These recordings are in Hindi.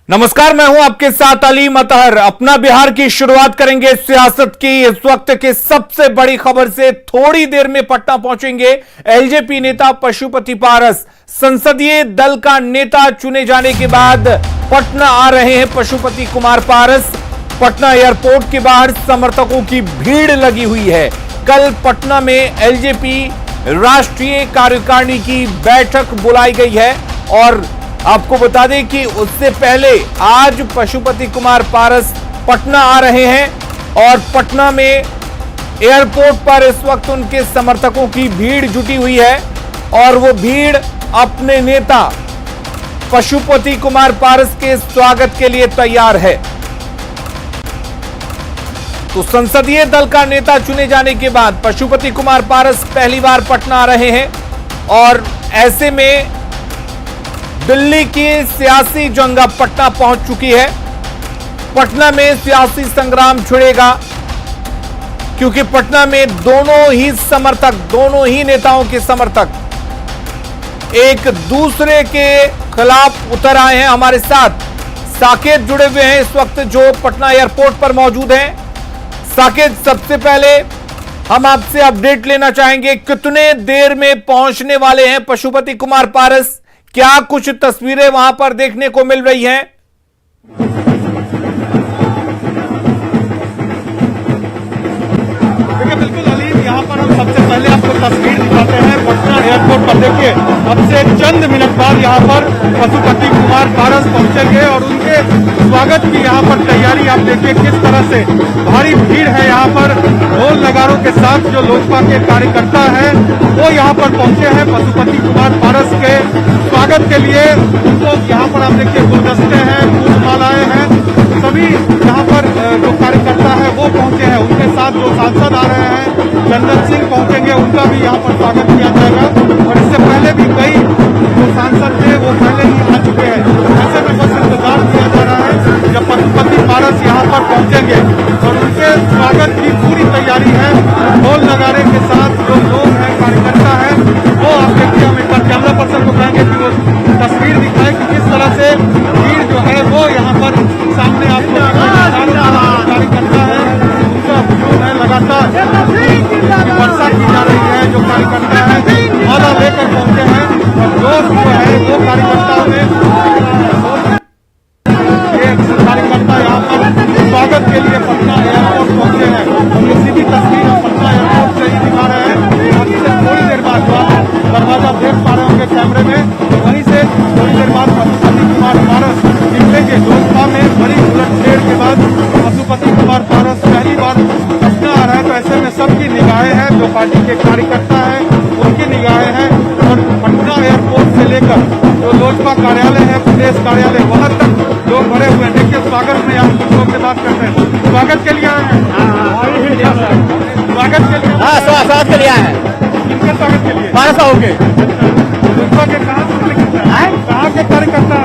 नमस्कार, मैं हूं आपके साथ अली मतहर। अपना बिहार की शुरुआत करेंगे सियासत की इस वक्त की सबसे बड़ी खबर से। थोड़ी देर में पटना पहुंचेंगे एलजेपी नेता पशुपति पारस। संसदीय दल का नेता चुने जाने के बाद पटना आ रहे हैं पशुपति कुमार पारस। पटना एयरपोर्ट के बाहर समर्थकों की भीड़ लगी हुई है। कल पटना में एलजेपी राष्ट्रीय कार्यकारिणी की बैठक बुलाई गई है और आपको बता दें कि उससे पहले आज पशुपति कुमार पारस पटना आ रहे हैं और पटना में एयरपोर्ट पर इस वक्त उनके समर्थकों की भीड़ जुटी हुई है और वो भीड़ अपने नेता पशुपति कुमार पारस के स्वागत के लिए तैयार है। तो संसदीय दल का नेता चुने जाने के बाद पशुपति कुमार पारस पहली बार पटना आ रहे हैं और ऐसे में दिल्ली की सियासी जंग अब पटना पहुंच चुकी है। पटना में सियासी संग्राम छिड़ेगा क्योंकि पटना में दोनों ही नेताओं के समर्थक एक दूसरे के खिलाफ उतर आए हैं। हमारे साथ साकेत जुड़े हुए हैं इस वक्त जो पटना एयरपोर्ट पर मौजूद हैं। साकेत, सबसे पहले हम आपसे अपडेट लेना चाहेंगे, कितने देर में पहुंचने वाले हैं पशुपति कुमार पारस? क्या कुछ तस्वीरें वहां पर देखने को मिल रही हैं? देखिए, बिल्कुल अली, यहाँ पर हम सबसे पहले आपको तस्वीर दिखाते हैं पटना एयरपोर्ट पर। देखिए, अब से चंद मिनट बाद यहाँ पर पशुपति कुमार पारस पहुंचेंगे और उनके स्वागत की यहाँ पर तैयारी आप देखिए किस तरह से भारी भीड़ है। यहाँ पर ढोल नगारों के साथ जो लोजपा के कार्यकर्ता हैं वो यहाँ पर पहुंचे हैं पशुपति कुमार पारस के स्वागत के लिए। उनको यहाँ पर आप देखिए गुलदस्ते हैं, फूलमालाएं हैं, सभी यहाँ पर जो कार्यकर्ता है वो पहुंचे हैं। उनके साथ जो सांसद आ रहे हैं, चंदन सिंह पहुंचेंगे, उनका भी यहाँ पर स्वागत किया जाएगा। और इससे पहले भी कई जो सांसद थे वो पहले ही आ चुके हैं। ऐसे में बस इंतजार किया जा रहा है जब पशुपति पारस यहाँ पर पहुंचेंगे और उनके स्वागत की पूरी तैयारी है। ढोल नगारे के साथ जो लोग हैं, कार्यकर्ता है, वो आप देखिए, हम एक बार कैमरा पर्सन को कहेंगे कि वो तस्वीर दिखाए कि किस तरह से भीड़ जो है वो यहाँ पर सामने आपको कार्यकर्ता है, उनका हुजूम है। लगातार वर्षा की जा रही है। जो कार्यकर्ता है माला लेकर पहुंचे हैं और जोश जो है वो कार्यकर्ताओं में ये कार्यकर्ता यहाँ पर स्वागत के लिए पटना एयरपोर्ट पहुंचे हैं। और इसी भी तस्वीर हम पटना एयरपोर्ट से ही दिखा रहे हैं। अभी से थोड़ी देर बाद जो आप दरवाजा देख पा रहे होंगे कैमरे में, वहीं से थोड़ी देर बाद पशुपति कुमार पारस निकलेंगे। लोजपा में बड़ी उलटफेर के बाद पशुपति कुमार पारस पहली बार पटना आ रहा है, तो ऐसे में सबकी निगाहें हैं, जो पार्टी के कार्यकर्ता हैं उनकी निगाहें हैं। और पटना एयरपोर्ट से लेकर जो लोजपा कार्यालय है, प्रदेश कार्यालय, वहां तक लोग भरे हुए हैं। देखिए, स्वागत में आप कुछ लोग से बात करते हैं। स्वागत के लिए आए हैं? स्वागत के लिए? हाँ, स्वागत के लिए आए हैं। किनके स्वागत के लिए? 1200 हो गए। लोजपा के कहाँ के कार्यकर्ता?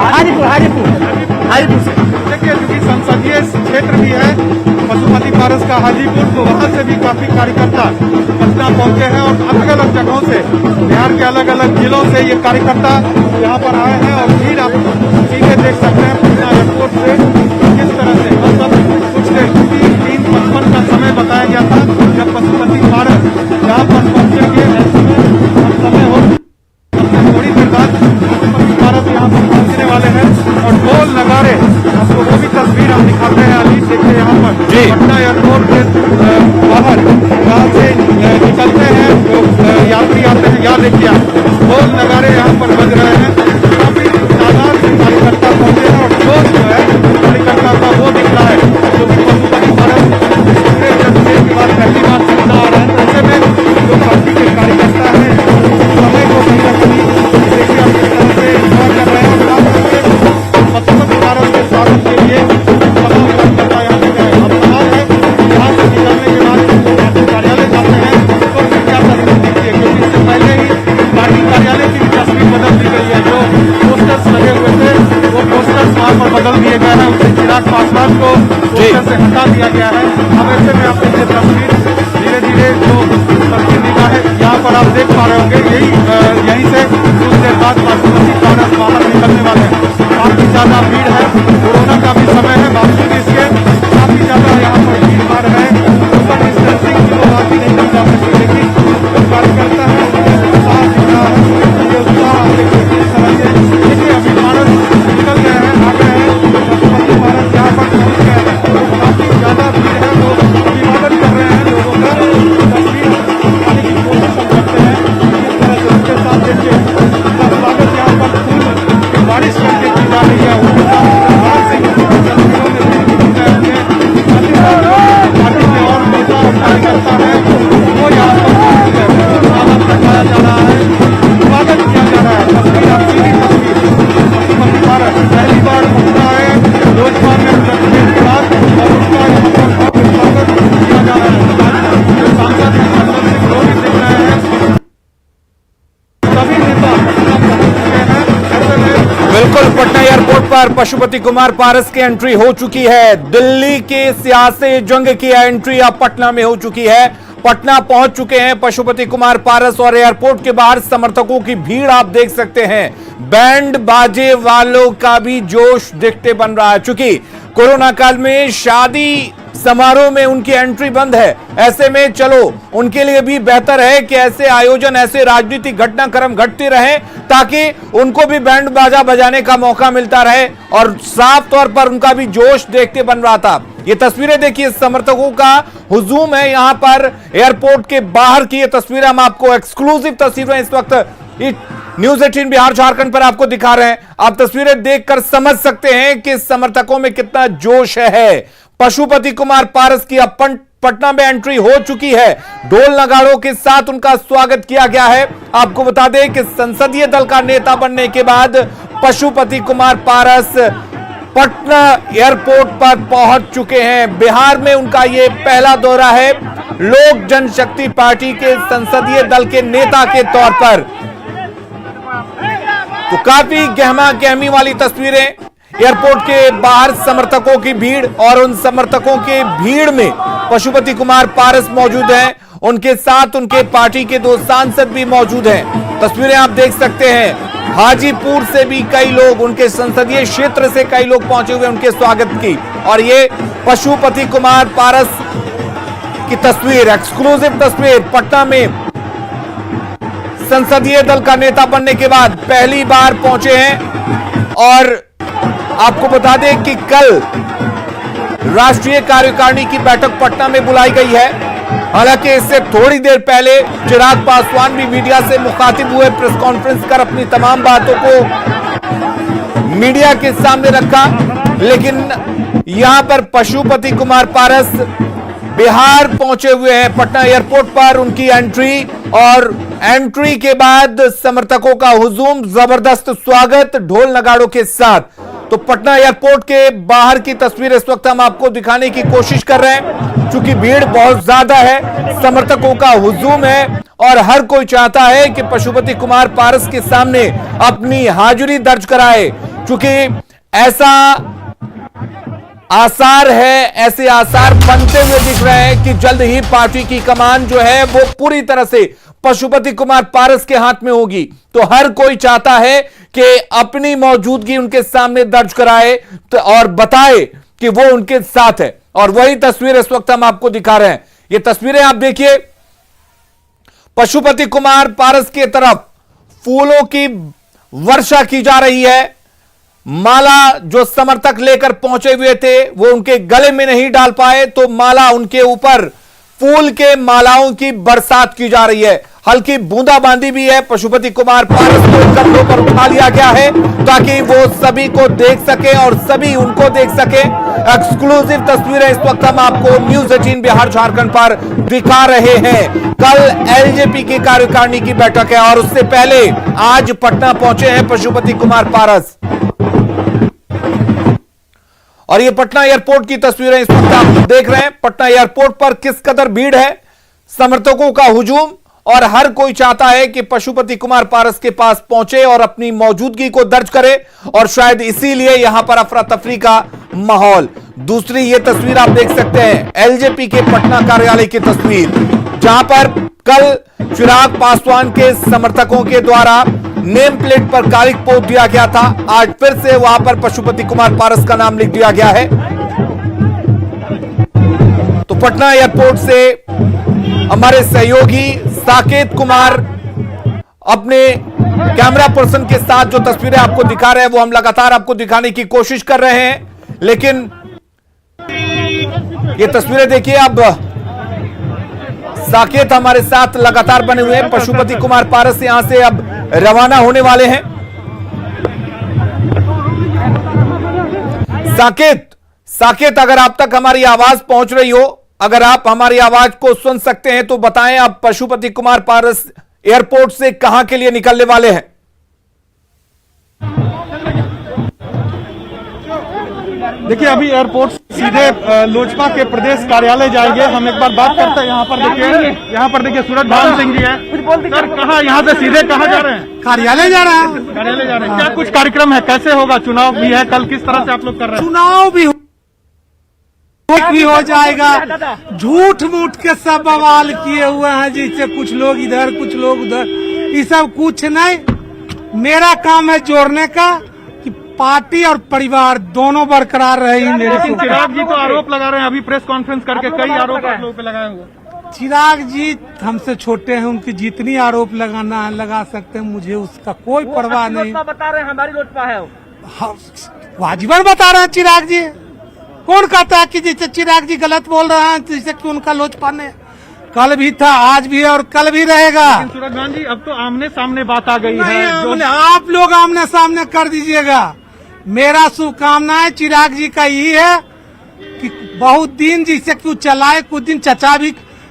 हाजीपुर से। देखिए, क्योंकि संसदीय क्षेत्र भी है पशुपति पारस का हाजीपुर, तो वहां से भी काफी कार्यकर्ता पटना पहुंचे हैं और अलग अलग जगहों से, बिहार के अलग अलग जिलों से ये कार्यकर्ता यहाँ पर आए हैं। और भीड़ आप सीधे देख सकते हैं पटना एयरपोर्ट से किस तरह से। मतलब कुछ देर 3:55 का समय बताया गया था जब पशुपति पारस यहाँ पर पहुंचेंगे। समय हो थोड़ी देर बाद पशुपति पारस यहाँ पर पहुंचने वाले हैं और ढोल नगारे, आपको वो भी तस्वीर हम दिखाते हैं। अली, देखिए यहाँ पर पटना एयरपोर्ट के बाहर जहाँ से निकलते हैं जो यात्री आते हैं, यहाँ देखिए आप ढोल नगारे यहाँ पर बज रहे हैं। काफी तादाद में कार्यकर्ता पहुंचे हैं और जोश जो है कार्यकर्ता का वो दिख रहा है, क्योंकि पशुपति पारस के बाद पहली बार पटना आ रहे हैं। ऐसे में जो पार्टी के कार्यकर्ता है समय को कहीं ना कहीं देखिए आप किस तरह से इंतजार कर रहे हैं। पशुपति पारस के स्वागत के लिए तमाम कार्यकर्ता यहाँ पे गए। अब सवाल है यहाँ से निकलने के बाद कार्यालय जाते हैं तो फिर क्या तस्वीर दिखती है, क्योंकि इससे पहले ही पार्टी कार्यालय की तस्वीर बदल दी गई है। जो पोस्टर्स लगे हुए थे वो पोस्टर्स वहाँ पर बदल दिए गए हैं, उनसे चिराग पासवान को पोस्टर से हटा दिया गया है। अब ऐसे में आप देखिए तस्वीर धीरे धीरे जो सबकी निगाहें यहाँ पर आप देख पा रहे होंगे, यहीं से कुछ देर बाद पशुपति पारस बाहर निकलने वाले हैं। काफी ज्यादा भीड़ है। पटना एयरपोर्ट पर पशुपति कुमार पारस की एंट्री हो चुकी है। दिल्ली के सियासी जंग की एंट्री अब पटना में हो चुकी है। पटना पहुंच चुके हैं पशुपति कुमार पारस और एयरपोर्ट के बाहर समर्थकों की भीड़ आप देख सकते हैं। बैंड बाजे वालों का भी जोश देखते बन रहा है। चूंकि कोरोना काल में शादी समारोह में उनकी एंट्री बंद है, ऐसे में चलो उनके लिए भी बेहतर है कि ऐसे आयोजन, ऐसे राजनीतिक घटनाक्रम घटते रहें ताकि उनको भी बैंड बाजा बजाने का मौका मिलता रहे। और साफ तौर पर उनका भी जोश देखते बन रहा था। ये तस्वीरें देखिए, समर्थकों का हुजूम है यहां पर एयरपोर्ट के बाहर की। ये तस्वीरें हम आपको एक्सक्लूसिव तस्वीरें इस वक्त न्यूज 18 बिहार झारखंड पर आपको दिखा रहे हैं। आप तस्वीरें देखकर समझ सकते हैं कि समर्थकों में कितना जोश है। पशुपति कुमार पारस की अब पटना में एंट्री हो चुकी है। ढोल नगाड़ों के साथ उनका स्वागत किया गया है। आपको बता दें कि संसदीय दल का नेता बनने के बाद पशुपति कुमार पारस पटना एयरपोर्ट पर पहुंच चुके हैं। बिहार में उनका यह पहला दौरा है लोक जनशक्ति पार्टी के संसदीय दल के नेता के तौर पर। तो काफी गहमा गहमी वाली तस्वीरें, एयरपोर्ट के बाहर समर्थकों की भीड़ और उन समर्थकों के भीड़ में पशुपति कुमार पारस मौजूद हैं। उनके साथ उनके पार्टी के 2 सांसद भी मौजूद हैं। तस्वीरें आप देख सकते हैं। हाजीपुर से भी कई लोग, उनके संसदीय क्षेत्र से कई लोग पहुंचे हुए उनके स्वागत की। और ये पशुपति कुमार पारस की तस्वीर, एक्सक्लूसिव तस्वीर, पटना में संसदीय दल का नेता बनने के बाद पहली बार पहुंचे हैं। और आपको बता दें कि कल राष्ट्रीय कार्यकारिणी की बैठक पटना में बुलाई गई है। हालांकि इससे थोड़ी देर पहले चिराग पासवान भी मीडिया से मुखातिब हुए, प्रेस कॉन्फ्रेंस कर अपनी तमाम बातों को मीडिया के सामने रखा। लेकिन यहां पर पशुपति कुमार पारस बिहार पहुंचे हुए हैं। पटना एयरपोर्ट पर उनकी एंट्री और एंट्री के बाद समर्थकों का हुजूम, जबरदस्त स्वागत ढोल नगाड़ों के साथ। तो पटना एयरपोर्ट के बाहर की तस्वीर इस वक्त हम आपको दिखाने की कोशिश कर रहे हैं। चूंकि भीड़ बहुत ज्यादा है, समर्थकों का हुजूम है और हर कोई चाहता है कि पशुपति कुमार पारस के सामने अपनी हाजिरी दर्ज कराए। चूंकि ऐसा आसार है, ऐसे आसार बनते हुए दिख रहे हैं कि जल्द ही पार्टी की कमान जो है वो पूरी तरह से पशुपति कुमार पारस के हाथ में होगी। तो हर कोई चाहता है कि अपनी मौजूदगी उनके सामने दर्ज कराए और बताए कि वो उनके साथ है। और वही तस्वीर इस वक्त हम आपको दिखा रहे हैं। ये तस्वीरें आप देखिए, पशुपति कुमार पारस की तरफ फूलों की वर्षा की जा रही है। माला जो समर्थक लेकर पहुंचे हुए थे वो उनके गले में नहीं डाल पाए, तो माला उनके ऊपर फूल के मालाओं की बरसात की जा रही है। हल्की बूंदाबांदी भी है। पशुपति कुमार पारस को कंधों पर उठा लिया गया है ताकि वो सभी को देख सके और सभी उनको देख सके। एक्सक्लूसिव तस्वीरें इस वक्त हम आपको न्यूज 18 बिहार झारखंड पर दिखा रहे हैं। कल एलजेपी की कार्यकारिणी की बैठक है और उससे पहले आज पटना पहुंचे हैं पशुपति कुमार पारस। और ये पटना एयरपोर्ट की तस्वीरें इस वक्त आप देख रहे हैं। पटना एयरपोर्ट पर किस कदर भीड़ है, समर्थकों का हुजूम, और हर कोई चाहता है कि पशुपति कुमार पारस के पास पहुंचे और अपनी मौजूदगी को दर्ज करे। और शायद इसीलिए यहां पर अफरा तफरी का माहौल। दूसरी ये तस्वीर आप देख सकते हैं, एलजेपी के पटना कार्यालय की तस्वीर, जहां पर कल चिराग पासवान के समर्थकों के द्वारा नेम प्लेट पर कालिक पोत दिया गया था। आज फिर से वहां पर पशुपति कुमार पारस का नाम लिख दिया गया है। तो पटना एयरपोर्ट से हमारे सहयोगी साकेत कुमार अपने कैमरा पर्सन के साथ जो तस्वीरें आपको दिखा रहे हैं वो हम लगातार आपको दिखाने की कोशिश कर रहे हैं। लेकिन ये तस्वीरें देखिए, अब साकेत हमारे साथ लगातार बने हुए हैं। पशुपति कुमार पारस यहां से अब रवाना होने वाले हैं। साकेत, अगर आप तक हमारी आवाज पहुंच रही हो, अगर आप हमारी आवाज को सुन सकते हैं तो बताएं आप पशुपति कुमार पारस एयरपोर्ट से कहां के लिए निकलने वाले हैं। देखिए अभी एयरपोर्ट से सीधे लोजपा के प्रदेश कार्यालय जाएंगे। हम एक बार बात करते हैं। यहाँ पर देखिए सूरज भान सिंह जी है। सर कहाँ यहाँ से सीधे कहाँ जा रहे हैं? कार्यालय जा रहा है। कार्यालय जा रहे हैं। क्या कुछ कार्यक्रम है? कैसे होगा? चुनाव भी है कल, किस तरह से आप लोग कर रहे हैं? चुनाव भी हो जाएगा। झूठ मूठ के सब बवाल किए हुए हैं, जिससे कुछ लोग इधर कुछ लोग उधर, ये सब कुछ नहीं। मेरा काम है जोड़ने का कि पार्टी और परिवार दोनों बरकरार रहे। लेकिन चिराग जी तो आरोप लगा रहे हैं, अभी प्रेस कॉन्फ्रेंस करके कई आरोप आप लोगों पे लगाए हुए। चिराग जी हमसे छोटे हैं, उनकी जितनी आरोप लगाना है लगा सकते हैं, मुझे उसका कोई परवाह नहीं। बता रहे हैं हमारी लोजपा है। वाजिबन बता रहे हैं चिराग जी। कौन कहता है कि जैसे चिराग जी गलत बोल रहे हैं, जैसे कि उनका लोजपा ने कल भी था, आज भी है और कल भी रहेगा। सूरज भान जी अब तो आमने सामने बात आ गई है। आप लोग आमने सामने कर दीजिएगा। मेरा शुभकामना है चिराग जी का ये है कि बहुत दिन जैसे क्यों चलाए, कुछ दिन चचा भी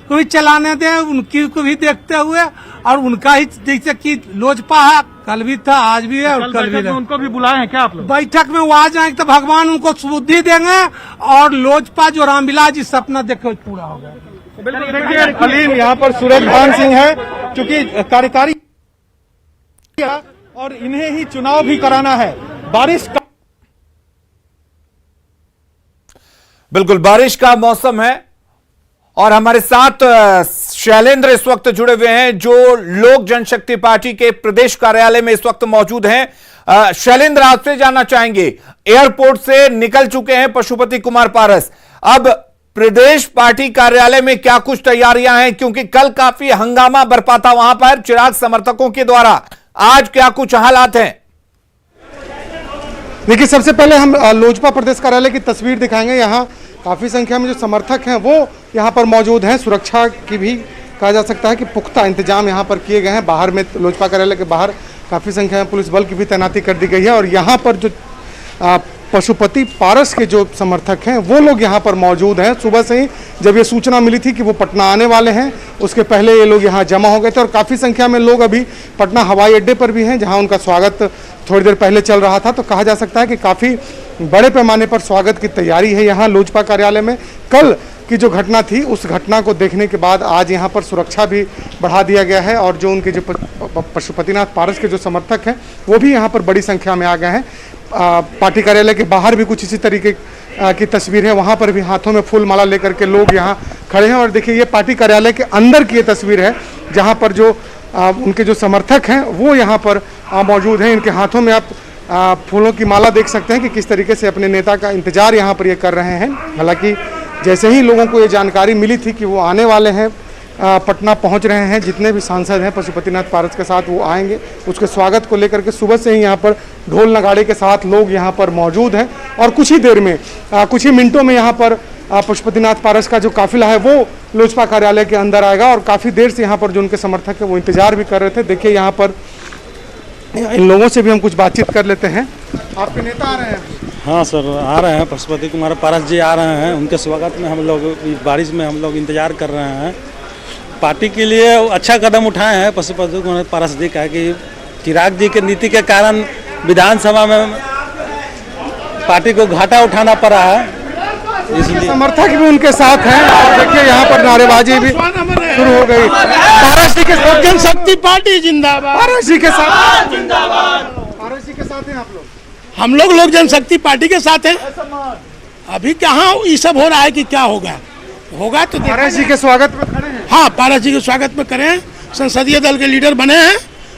कोई चलाने दें, उनकी को भी देखते हुए, और उनका ही जैसे कि लोजपा है, कल भी था, आज भी है और कल भी रहेगा। उनको भी बुलाए हैं क्या आप लोग? बैठक में वो आ जाएंगे तो भगवान उनको बुद्धि देंगे और लोजपा जो रामविलास जी सपना देखे पूरा होगा। देखिए अलीम यहाँ पर सूरज भान सिंह है, चूंकि कार्यकारी और इन्हें ही चुनाव भी कराना है। बारिश का बिल्कुल बारिश का मौसम है और हमारे साथ शैलेंद्र इस वक्त जुड़े हुए हैं, जो लोक जनशक्ति पार्टी के प्रदेश कार्यालय में इस वक्त मौजूद हैं। शैलेंद्र, आपसे जानना चाहेंगे, एयरपोर्ट से निकल चुके हैं पशुपति कुमार पारस, अब प्रदेश पार्टी कार्यालय में क्या कुछ तैयारियां हैं? क्योंकि कल काफी हंगामा बरपा था वहां पर चिराग समर्थकों के द्वारा, आज क्या कुछ हालात हैं? देखिए सबसे पहले हम लोजपा प्रदेश कार्यालय की तस्वीर दिखाएंगे। यहाँ काफ़ी संख्या में जो समर्थक हैं वो यहाँ पर मौजूद हैं। सुरक्षा की भी कहा जा सकता है कि पुख्ता इंतजाम यहाँ पर किए गए हैं। बाहर में लोजपा कार्यालय के बाहर काफ़ी संख्या में पुलिस बल की भी तैनाती कर दी गई है और यहाँ पर जो पशुपति पारस के जो समर्थक हैं वो लोग यहाँ पर मौजूद हैं। सुबह से ही जब ये सूचना मिली थी कि वो पटना आने वाले हैं, उसके पहले ये लोग यहाँ जमा हो गए थे और काफ़ी संख्या में लोग अभी पटना हवाई अड्डे पर भी हैं, जहाँ उनका स्वागत थोड़ी देर पहले चल रहा था। तो कहा जा सकता है कि काफ़ी बड़े पैमाने पर स्वागत की तैयारी है यहाँ लोजपा कार्यालय में। कल की जो घटना थी उस घटना को देखने के बाद आज यहाँ पर सुरक्षा भी बढ़ा दिया गया है और जो उनके जो पशुपतिनाथ पारस के जो समर्थक हैं वो भी यहाँ पर बड़ी संख्या में आ गए हैं। पार्टी कार्यालय के बाहर भी कुछ इसी तरीके की तस्वीर है, वहाँ पर भी हाथों में फूल माला लेकर के लोग यहाँ खड़े हैं। और देखिए ये पार्टी कार्यालय के अंदर की ये तस्वीर है, जहाँ पर जो उनके जो समर्थक हैं वो यहाँ पर मौजूद हैं। इनके हाथों में आप फूलों की माला देख सकते हैं कि किस तरीके से अपने नेता का इंतजार यहाँ पर ये कर रहे हैं। हालांकि जैसे ही लोगों को ये जानकारी मिली थी कि वो आने वाले हैं, पटना पहुंच रहे हैं, जितने भी सांसद हैं पशुपतिनाथ पारस के साथ वो आएंगे, उसके स्वागत को लेकर के सुबह से ही यहाँ पर ढोल नगाड़े के साथ लोग यहाँ पर मौजूद हैं और कुछ ही देर में कुछ ही मिनटों में यहाँ पर पशुपतिनाथ पारस का जो काफिला है वो लोजपा कार्यालय के अंदर आएगा। और काफ़ी देर से यहाँ पर जो उनके समर्थक है वो इंतजार भी कर रहे थे। देखिए यहाँ पर इन लोगों से भी हम कुछ बातचीत कर लेते हैं। आपके नेता आ रहे हैं? हाँ सर, आ रहे हैं, पशुपति कुमार पारस जी आ रहे हैं। उनके स्वागत में हम लोग बारिश में हम लोग इंतजार कर रहे हैं। पार्टी के लिए अच्छा कदम उठाए हैं पशुपति कुमार पारस जी का कि चिराग जी के नीति के कारण विधानसभा में पार्टी को घाटा उठाना पड़ा है, इसलिए समर्थक भी उनके साथ हैं। देखिए यहाँ पर नारेबाजी भी शुरू हो गई। पारस जी के साथ जनशक्ति पार्टी जिंदाबाद। पारस जी के साथ पारस जी के साथ हैं आप लोग? हम लोग लोक जनशक्ति पार्टी के साथ हैं। अभी कहाँ ये सब हो रहा है कि क्या होगा तो पारस जी के स्वागत में खड़े हैं। हाँ, पारस जी के स्वागत में करें। संसदीय दल के लीडर बने हैं,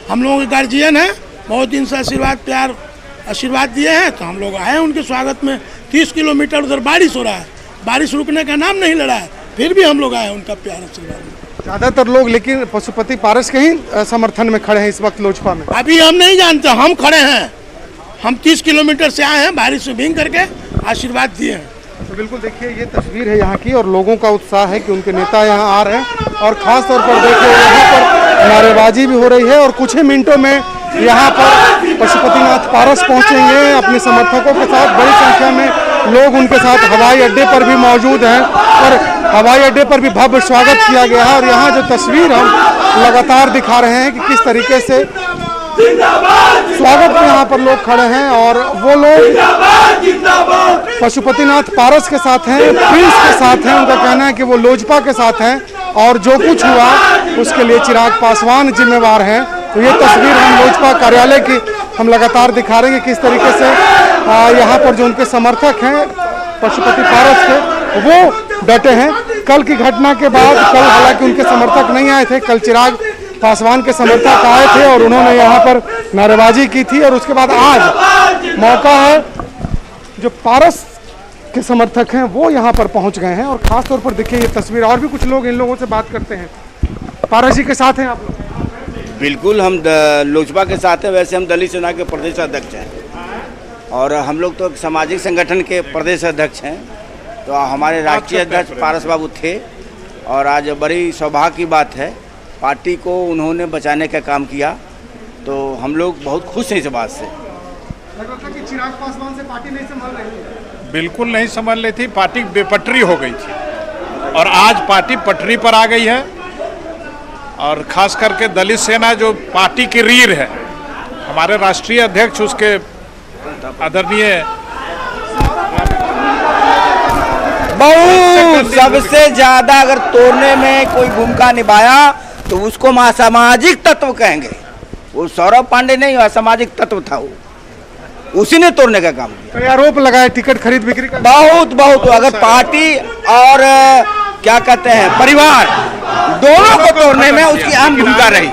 हम लोगों के गार्जियन हैं, बहुत दिन से आशीर्वाद दिए हैं, तो हम लोग आए हैं उनके स्वागत में। 30 किलोमीटर उधर बारिश हो रहा है, बारिश रुकने का नाम नहीं ले रहा है, फिर भी हम लोग आए हैं उनका प्यार आशीर्वाद। ज्यादातर लोग लेकिन पशुपति पारस के ही समर्थन में खड़े हैं इस वक्त लोजपा में। अभी हम नहीं जानते, हम खड़े हैं, हम 30 किलोमीटर से आए हैं, बारिश में भीग करके आशीर्वाद दिए हैं। तो बिल्कुल देखिए ये तस्वीर है यहाँ की और लोगों का उत्साह है कि उनके नेता यहाँ आ रहे हैं और खास तौर पर देखिए यहाँ पर नारेबाजी भी हो रही है और कुछ ही मिनटों में यहाँ पर पशुपतिनाथ पारस पहुँचेंगे अपने समर्थकों के साथ। बड़ी संख्या में लोग उनके साथ हवाई अड्डे पर भी मौजूद हैं और हवाई अड्डे पर भी भव्य स्वागत किया गया है। और यहाँ जो तस्वीर हम लगातार दिखा रहे हैं कि किस तरीके से स्वागत में यहाँ पर लोग खड़े हैं और वो लोग पशुपतिनाथ पारस के साथ हैं, प्रिंस के साथ हैं। उनका कहना है कि वो लोजपा के साथ हैं और जो कुछ हुआ उसके लिए चिराग पासवान जिम्मेवार हैं। तो ये तस्वीर हम लोजपा कार्यालय की हम लगातार दिखा रहे हैं कि किस तरीके से यहाँ पर जो उनके समर्थक हैं पशुपति पारस के, वो डटे हैं। कल की घटना के बाद, कल हालांकि उनके समर्थक नहीं आए थे, कल चिराग पासवान के समर्थक आए थे और उन्होंने यहाँ पर नारेबाजी की थी। और उसके बाद आज मौका है, जो पारस के समर्थक हैं वो यहाँ पर पहुँच गए हैं। और खास तौर पर देखिए ये तस्वीर, और भी कुछ लोग, इन लोगों से बात करते हैं। पारस जी के साथ हैं आप लोग? बिल्कुल, हम लोजपा के साथ हैं। वैसे हम दलित सेना के प्रदेश अध्यक्ष हैं और हम लोग तो सामाजिक संगठन के प्रदेश अध्यक्ष हैं। तो हमारे राष्ट्रीय अध्यक्ष पारस बाबू थे और आज बड़ी सौभाग्य की बात है, पार्टी को उन्होंने बचाने का काम किया। तो हम लोग बहुत खुश हैं इस बात से। कि चिराग पासवान से पार्टी नहीं संभाल रही है? बिल्कुल नहीं संभाल रही थी, पार्टी बेपटरी हो गई थी और आज पार्टी पटरी पर आ गई है। और खास करके दलित सेना जो पार्टी की रीढ़ है, हमारे राष्ट्रीय अध्यक्ष उसके आदरणीय बहुत सबसे ज्यादा अगर तोड़ने में कोई भूमिका निभाया तो उसको हम असामाजिक तत्व कहेंगे। वो सौरभ पांडे नहीं, असामाजिक तत्व था वो, उसी ने तोड़ने का काम किया। तो आरोप लगाए टिकट खरीद बिक्री का बहुत अगर पार्टी और क्या कहते हैं परिवार दोनों को तोड़ने में उसकी अहम भूमिका रही।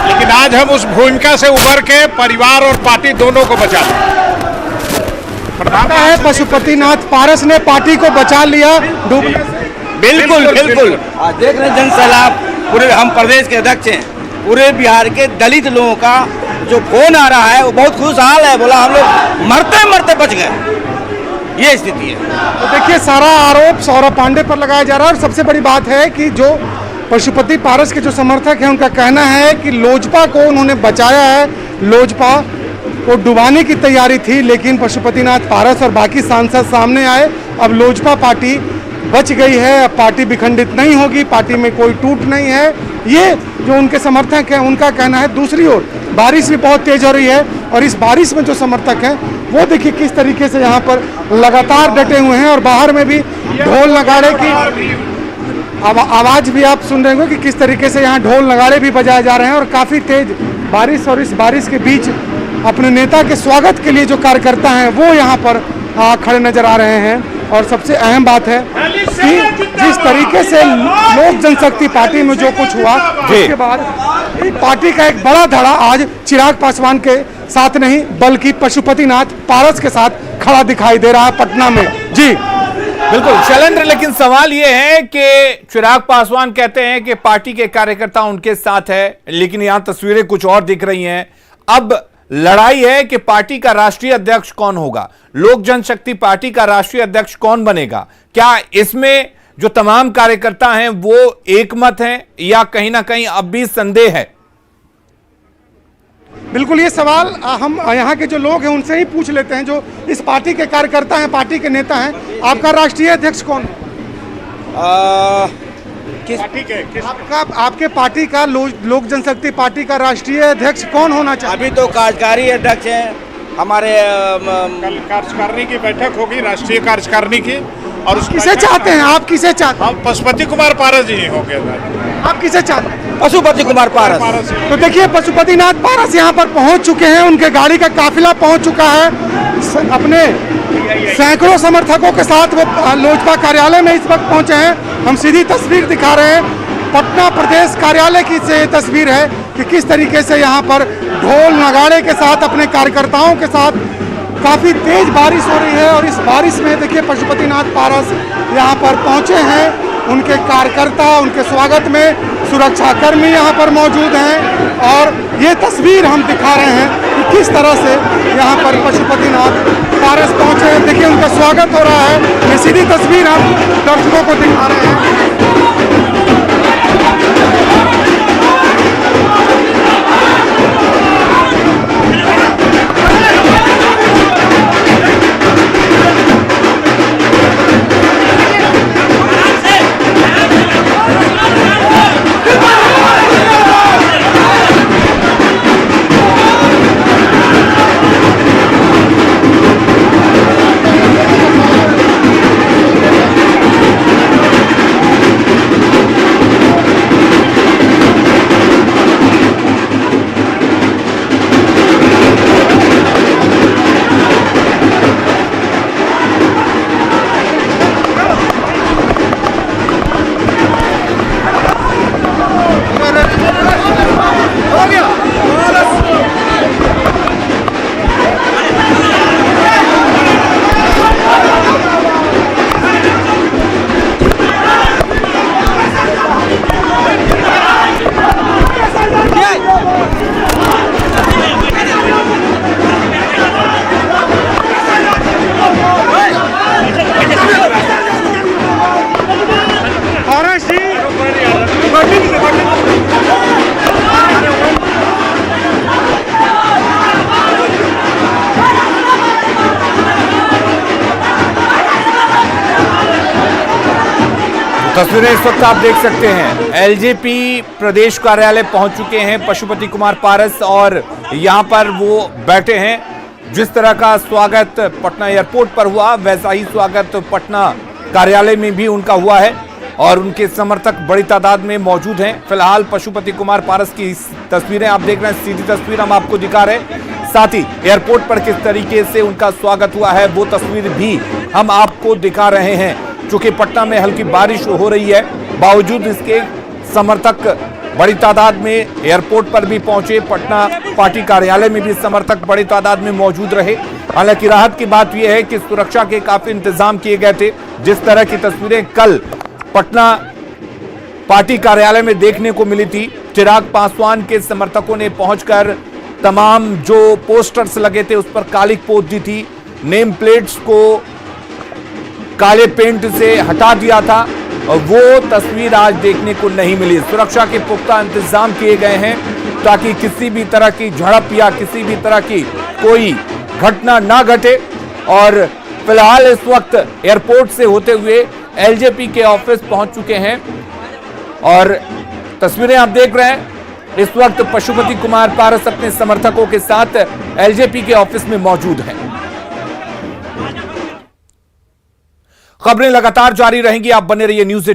लेकिन आज हम उस भूमिका से उभर के परिवार और पार्टी दोनों को बचा लिया। है पशुपतिनाथ पारस ने पार्टी को बचा लिया डूबने से। बिल्कुल आज देख रहे जन सैलाब, पूरे हम प्रदेश के अध्यक्ष हैं, पूरे बिहार के दलित लोगों का जो फोन आ रहा है वो बहुत खुशहाल है। बोला हम लोग मरते मरते बच गए, ये स्थिति है। तो देखिए सारा आरोप सौरभ पांडे पर लगाया जा रहा है। और सबसे बड़ी बात है कि जो पशुपति पारस के जो समर्थक हैं उनका कहना है कि लोजपा को उन्होंने बचाया है, लोजपा को डुबाने की तैयारी थी, लेकिन पशुपतिनाथ पारस और बाकी सांसद सामने आए। अब लोजपा पार्टी बच गई है, अब पार्टी विखंडित नहीं होगी, पार्टी में कोई टूट नहीं है, ये जो उनके समर्थक हैं उनका कहना है। दूसरी ओर बारिश भी बहुत तेज हो रही है और इस बारिश में जो समर्थक हैं वो देखिए किस तरीके से यहाँ पर लगातार डटे हुए हैं। और बाहर में भी ढोल नगाड़े की आवाज भी आप सुन रहे होंगे कि किस तरीके से यहाँ ढोल नगाड़े भी बजाए जा रहे हैं। और काफी तेज बारिश, और इस बारिश के बीच अपने नेता के स्वागत के लिए जो कार्यकर्ता हैं वो यहाँ पर खड़े नजर आ रहे हैं। और सबसे अहम बात है कि जिस तरीके से लोक जनशक्ति पार्टी में जो कुछ हुआ उसके बाद पार्टी का एक बड़ा धड़ा आज चिराग पासवान के साथ नहीं बल्कि पशुपतिनाथ पारस के साथ खड़ा दिखाई दे रहा है पटना में। जी बिल्कुल शैलेंद्र, लेकिन सवाल यह है कि चिराग पासवान कहते हैं कि पार्टी के कार्यकर्ता उनके साथ है, लेकिन यहां तस्वीरें कुछ और दिख रही हैं। अब लड़ाई है कि पार्टी का राष्ट्रीय अध्यक्ष कौन होगा, लोक जनशक्ति पार्टी का राष्ट्रीय अध्यक्ष कौन बनेगा। क्या इसमें जो तमाम कार्यकर्ता हैं वो एकमत हैं या कहीं ना कहीं अब भी संदेह है? बिल्कुल, ये सवाल हम यहाँ के जो लोग हैं उनसे ही पूछ लेते हैं, जो इस पार्टी के कार्यकर्ता हैं, पार्टी के नेता हैं। आपका राष्ट्रीय अध्यक्ष कौन है? आपके पार्टी का लोक जनशक्ति पार्टी का राष्ट्रीय अध्यक्ष कौन होना चाहिए? अभी तो कार्यकारी अध्यक्ष हैं हमारे। कल कार्यकारिणी की बैठक होगी, राष्ट्रीय कार्यकारिणी की, और किसे चाहते हैं आप? किसे चाहते हैं? हम पशुपति कुमार पारस जी होंगे। आप किसे चाहते हैं? पशुपति कुमार पारस। तो देखिए पशुपतिनाथ पारस यहाँ पर पहुँच चुके हैं, उनके गाड़ी का काफिला पहुँच चुका है। अपने सैकड़ों समर्थकों के साथ वो लोजपा कार्यालय में इस वक्त पहुंचे हैं। हम सीधी तस्वीर दिखा रहे हैं, पटना प्रदेश कार्यालय की से तस्वीर है कि किस तरीके से यहाँ पर ढोल नगाड़े के साथ अपने कार्यकर्ताओं के साथ काफ़ी तेज बारिश हो रही है। और इस बारिश में देखिए पशुपतिनाथ पारस यहाँ पर पहुँचे हैं, उनके कार्यकर्ता उनके स्वागत में सुरक्षाकर्मी यहाँ पर मौजूद हैं। और ये तस्वीर हम दिखा रहे हैं कि किस तरह से यहाँ पर पशुपतिनाथ पारस पहुँचे हैं। देखिए उनका स्वागत हो रहा है, ये सीधी तस्वीर हम दर्शकों को दिखा रहे हैं। तस्वीरें इस वक्त आप देख सकते हैं, एलजेपी प्रदेश कार्यालय पहुंच चुके हैं पशुपति कुमार पारस और यहां पर वो बैठे हैं। जिस तरह का स्वागत पटना एयरपोर्ट पर हुआ वैसा ही स्वागत पटना कार्यालय में भी उनका हुआ है और उनके समर्थक बड़ी तादाद में मौजूद हैं। फिलहाल पशुपति कुमार पारस की तस्वीरें आप देख रहे हैं, सीधी तस्वीर हम आपको दिखा रहे हैं। साथ ही एयरपोर्ट पर किस तरीके से उनका स्वागत हुआ है वो तस्वीर भी हम आपको दिखा रहे हैं। चूंकि पटना में हल्की बारिश हो रही है, बावजूद इसके समर्थक बड़ी तादाद में एयरपोर्ट पर भी पहुंचे। पटना पार्टी कार्यालय में भी समर्थक बड़ी तादाद में मौजूद रहे। हालांकि राहत की बात यह है कि सुरक्षा के काफी इंतजाम किए गए थे। जिस तरह की तस्वीरें कल पटना पार्टी कार्यालय में देखने को मिली थी, चिराग पासवान के समर्थकों ने पहुंचकर तमाम जो पोस्टर्स लगे थे उस पर कालिक पोत दी थी, नेम प्लेट्स को काले पेंट से हटा दिया था और वो तस्वीर आज देखने को नहीं मिली। सुरक्षा के पुख्ता इंतजाम किए गए हैं ताकि किसी भी तरह की झड़प या किसी भी तरह की कोई घटना ना घटे। और फिलहाल इस वक्त एयरपोर्ट से होते हुए एलजेपी के ऑफिस पहुंच चुके हैं और तस्वीरें आप देख रहे हैं। इस वक्त पशुपति कुमार पारस अपने समर्थकों के साथ एलजेपी के ऑफिस में मौजूद हैं। खबरें लगातार जारी रहेंगी, आप बने रहिए न्यूज़